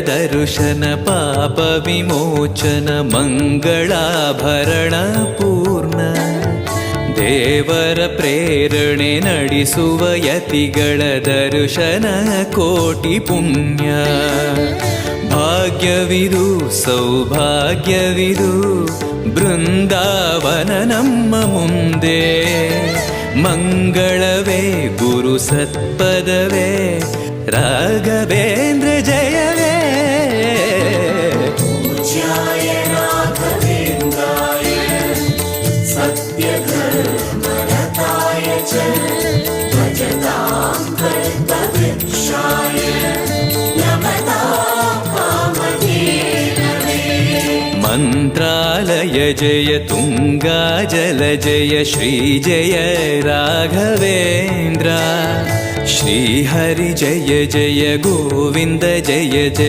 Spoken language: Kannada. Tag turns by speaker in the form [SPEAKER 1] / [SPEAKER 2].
[SPEAKER 1] ದರುಶನ ಪಾಪ ವಿಮೋಚನ ಮಂಗಳಾಭರಣ ಪೂರ್ಣ ದೇವರ ಪ್ರೇರಣೆ ನಡೆಸುವ ಯತಿಗಳ ದರ್ಶನ ಕೋಟಿ ಪುಣ್ಯ ಭಾಗ್ಯವಿದು ಸೌಭಾಗ್ಯವಿದು ಬೃಂದಾವನ ನಮ್ಮ ಮುಂದೆ ಮಂಗಳವೇ ಗುರು ಸತ್ಪದವೇ ರಾಘವೇಂದ್ರ ಜಯವೇ
[SPEAKER 2] पूज्याय राघवेन्द्राय सत्यधर्मरताय च भजतां कल्पवृक्षाय नमतां कामधेनवे
[SPEAKER 1] ಮಂತ್ರಾಲಯ ಜಯ ತುಂಗಾ ಜಲ ಜಯ ಶ್ರೀ ಜಯ ರಾಘವೇಂದ್ರ ಶ್ರೀ ಹರಿ ಜಯ ಜಯ ಗೋವಿಂದ ಜಯ ಜಯ